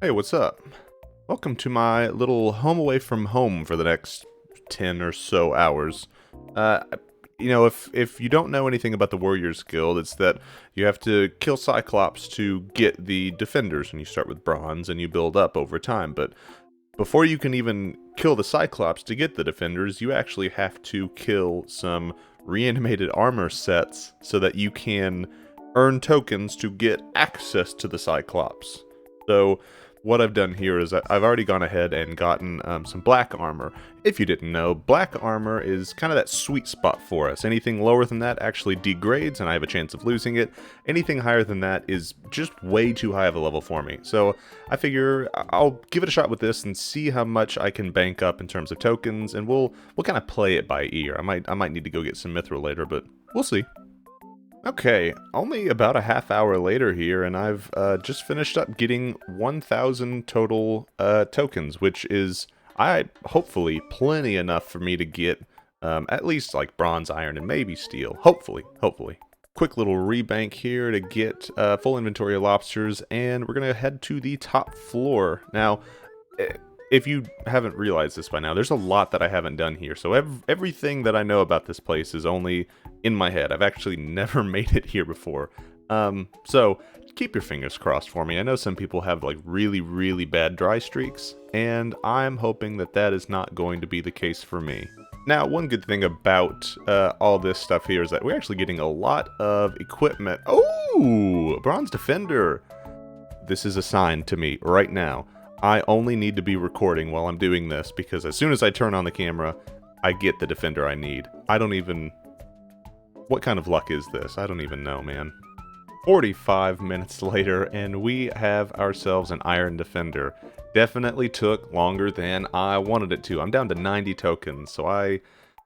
Hey, what's up? Welcome to my little home away from home for the next 10 or so hours. Uh, if you don't know anything about the Warriors Guild, it's that you have to kill Cyclops to get the Defenders, and you start with Bronze and you build up over time. But before you can even kill the Cyclops to get the Defenders, you actually have to kill some reanimated armor sets so that you can earn tokens to get access to the Cyclops. So what I've done here is I've already gone ahead and gotten some black armor. If you didn't know, black armor is kind of that sweet spot for us. Anything lower than that actually degrades and I have a chance of losing it. Anything higher than that is just way too high of a level for me. So I figure I'll give it a shot with this and see how much I can bank up in terms of tokens, and we'll kind of play it by ear. I might need to go get some mithril later, but we'll see. Okay, only about a half hour later here, and I've just finished up getting 1,000 total tokens, which is, hopefully, plenty enough for me to get at least like bronze, iron, and maybe steel. Hopefully. Quick little rebank here to get full inventory of lobsters, and we're going to head to the top floor. Now, if you haven't realized this by now, there's a lot that I haven't done here, so everything that I know about this place is only in my head. I've actually never made it here before. So keep your fingers crossed for me. I know some people have like really, really bad dry streaks, and I'm hoping that that is not going to be the case for me. Now, one good thing about all this stuff here is that we're actually getting a lot of equipment. Oh, Bronze Defender! This is a sign to me right now. I only need to be recording while I'm doing this, because as soon as I turn on the camera, I get the defender I need. What kind of luck is this? I don't even know, man. 45 minutes later, and we have ourselves an Iron Defender. Definitely took longer than I wanted it to. I'm down to 90 tokens, so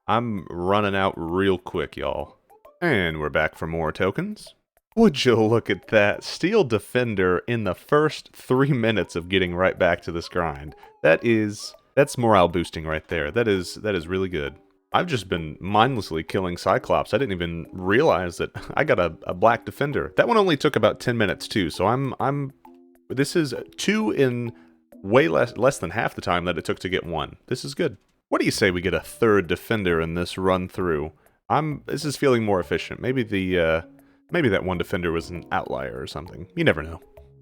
I'm running out real quick, y'all. And we're back for more tokens. Would you look at that? Steel Defender in the first 3 minutes of getting right back to this grind. That's morale boosting right there. That is really good. I've just been mindlessly killing Cyclops. I didn't even realize that I got a black Defender. That one only took about 10 minutes too, so this is 2 in way less than half the time that it took to get 1. This is good. What do you say we get a 3rd Defender in this run through? This is feeling more efficient. Maybe that one Defender was an outlier or something. You never know.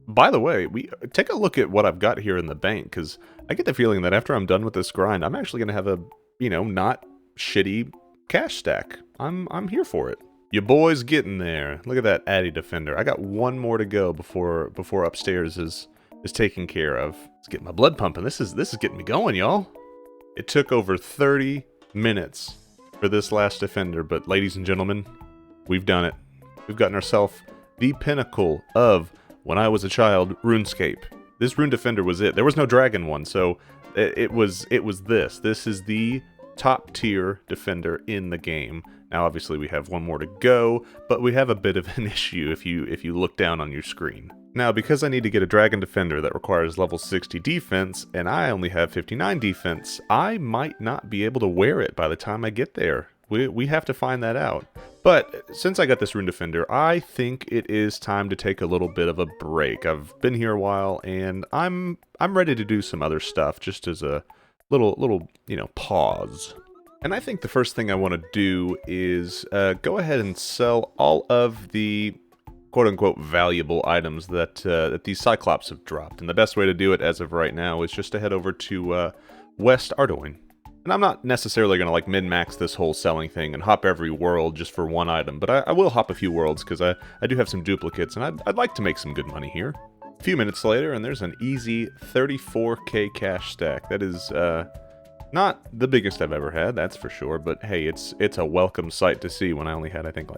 By the way, take a look at what I've got here in the bank, because I get the feeling that after I'm done with this grind, I'm actually going to have a, not shitty cash stack. I'm here for it. Your boy's getting there. Look at that Addy Defender. I got one more to go before upstairs is taken care of. Let's get my blood pumping. This is getting me going, y'all. It took over 30 minutes for this last Defender, but ladies and gentlemen, we've done it. We've gotten ourselves the pinnacle of, when I was a child, RuneScape. This Rune Defender was it. There was no dragon one, so it was this. This is the top tier Defender in the game. Now, obviously, we have one more to go, but we have a bit of an issue if you look down on your screen. Now, because I need to get a Dragon Defender that requires level 60 defense, and I only have 59 defense, I might not be able to wear it by the time I get there. We have to find that out. But since I got this Rune Defender, I think it is time to take a little bit of a break. I've been here a while, and I'm ready to do some other stuff, just as a little pause. And I think the first thing I want to do is go ahead and sell all of the quote-unquote valuable items that these Cyclops have dropped. And the best way to do it as of right now is just to head over to West Ardoin. And I'm not necessarily going to min-max this whole selling thing and hop every world just for one item, but I will hop a few worlds because I do have some duplicates, and I'd like to make some good money here. A few minutes later, and there's an easy 34k cash stack. That is not the biggest I've ever had, that's for sure, but hey, it's a welcome sight to see when I only had, I think,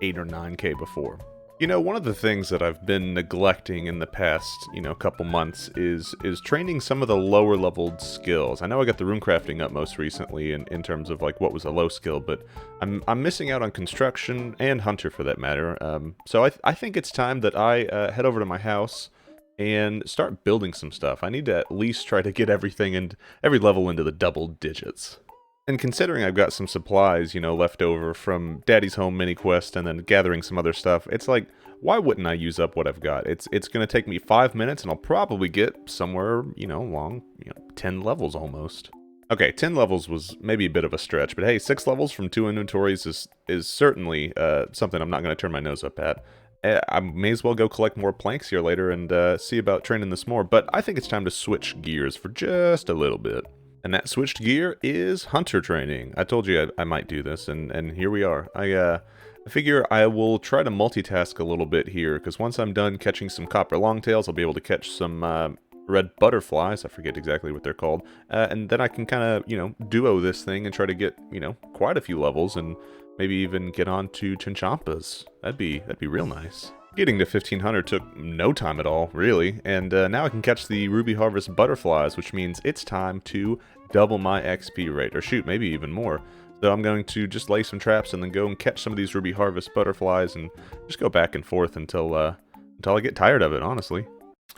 8 or 9k before. One of the things that I've been neglecting in the past, couple months is training some of the lower leveled skills. I know I got the runecrafting up most recently in terms of what was a low skill, but I'm missing out on construction and hunter for that matter. So I think it's time that I head over to my house and start building some stuff. I need to at least try to get everything and every level into the double digits. And considering I've got some supplies, left over from Daddy's Home mini quest and then gathering some other stuff, it's like why wouldn't I use up what I've got? It's going to take me 5 minutes, and I'll probably get somewhere, along, 10 levels almost. Okay, 10 levels was maybe a bit of a stretch, but hey, 6 levels from 2 inventories is certainly something I'm not going to turn my nose up at. I may as well go collect more planks here later and see about training this more, but I think it's time to switch gears for just a little bit. And that switched gear is hunter training. I told you I might do this, and here we are. I figure I will try to multitask a little bit here, because once I'm done catching some copper longtails, I'll be able to catch some red butterflies. I forget exactly what they're called. And then I can kind of, duo this thing and try to get, quite a few levels, and maybe even get on to Chinchampas. That'd be real nice. Getting to 1500 took no time at all, really, and now I can catch the Ruby Harvest butterflies, which means it's time to double my XP rate, or shoot, maybe even more. So I'm going to just lay some traps and then go and catch some of these Ruby Harvest butterflies and just go back and forth until I get tired of it, honestly.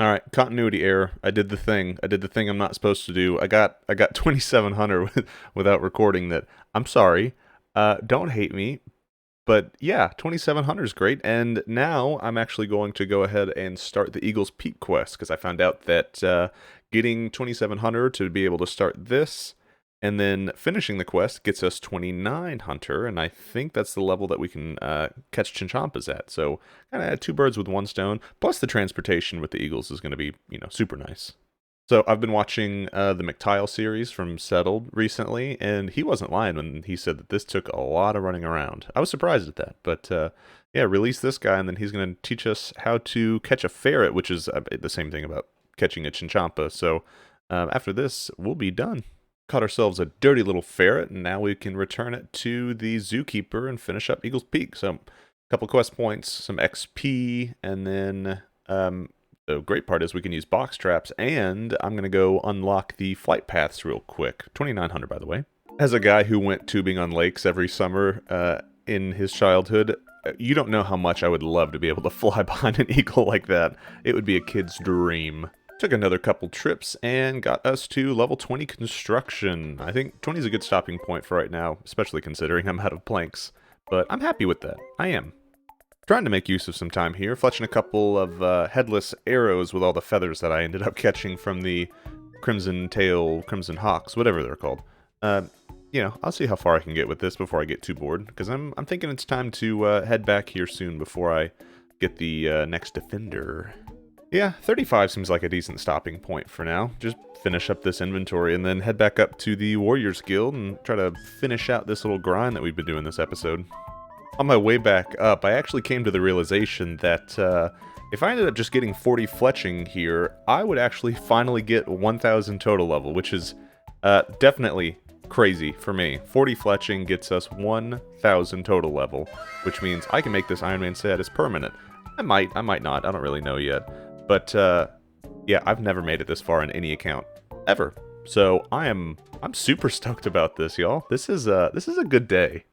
Alright, continuity error. I did the thing I'm not supposed to do. I got 2700 without recording that. I'm sorry. Don't hate me. But yeah, 2700 is great, and now I'm actually going to go ahead and start the Eagle's Peak quest, because I found out that getting 2700 to be able to start this, and then finishing the quest gets us 29 Hunter, and I think that's the level that we can catch Chinchampas at. So kind of 2 birds with 1 stone, plus the transportation with the Eagles is going to be, super nice. So I've been watching the McTile series from Settled recently, and he wasn't lying when he said that this took a lot of running around. I was surprised at that, but yeah, release this guy, and then he's going to teach us how to catch a ferret, which is the same thing about catching a Chinchampa. So after this, we'll be done. Caught ourselves a dirty little ferret, and now we can return it to the zookeeper and finish up Eagle's Peak. So a couple quest points, some XP, and then the great part is we can use box traps, and I'm going to go unlock the flight paths real quick. 2900, by the way. As a guy who went tubing on lakes every summer in his childhood, you don't know how much I would love to be able to fly behind an eagle like that. It would be a kid's dream. Took another couple trips and got us to level 20 construction. I think 20 is a good stopping point for right now, especially considering I'm out of planks. But I'm happy with that. I am. Trying to make use of some time here, fletching a couple of headless arrows with all the feathers that I ended up catching from the Crimson Tail, Crimson Hawks, whatever they're called. I'll see how far I can get with this before I get too bored, because I'm thinking it's time to head back here soon before I get the next defender. Yeah, 35 seems like a decent stopping point for now. Just finish up this inventory and then head back up to the Warriors Guild and try to finish out this little grind that we've been doing this episode. On my way back up, I actually came to the realization that if I ended up just getting 40 fletching here, I would actually finally get 1000 total level, which is definitely crazy for me. 40 fletching gets us 1000 total level, which means I can make this Iron Man status permanent. I might not, I don't really know yet. But yeah, I've never made it this far in any account, ever. So I'm super stoked about this, y'all. This is a good day.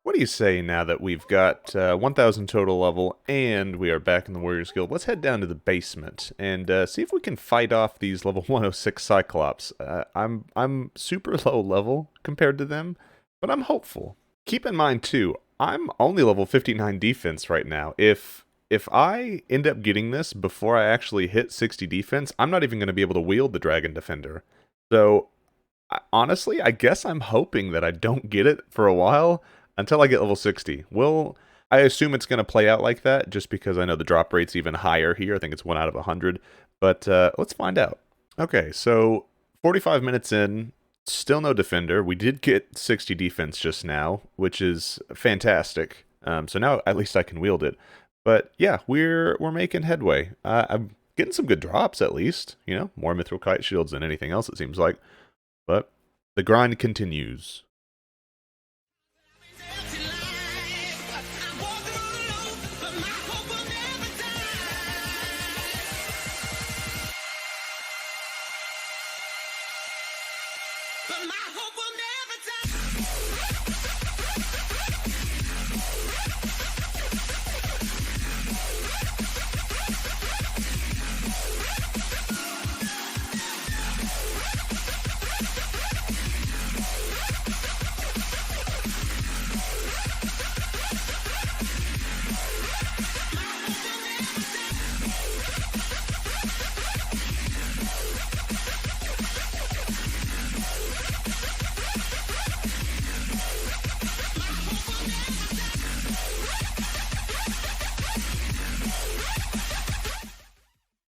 What do you say now that we've got 1000 total level and we are back in the Warriors Guild? Let's head down to the basement and see if we can fight off these level 106 Cyclops. I'm super low level compared to them, but I'm hopeful. Keep in mind too, I'm only level 59 defense right now. If I end up getting this before I actually hit 60 defense, I'm not even going to be able to wield the Dragon Defender. So honestly, I guess I'm hoping that I don't get it for a while until I get level 60. Well, I assume it's going to play out like that just because I know the drop rate's even higher here. I think it's 1 out of 100. But let's find out. Okay, so 45 minutes in, still no defender. We did get 60 defense just now, which is fantastic. So now at least I can wield it. But yeah, we're making headway. I'm getting some good drops at least. More Mithril Kite Shields than anything else it seems like. But the grind continues.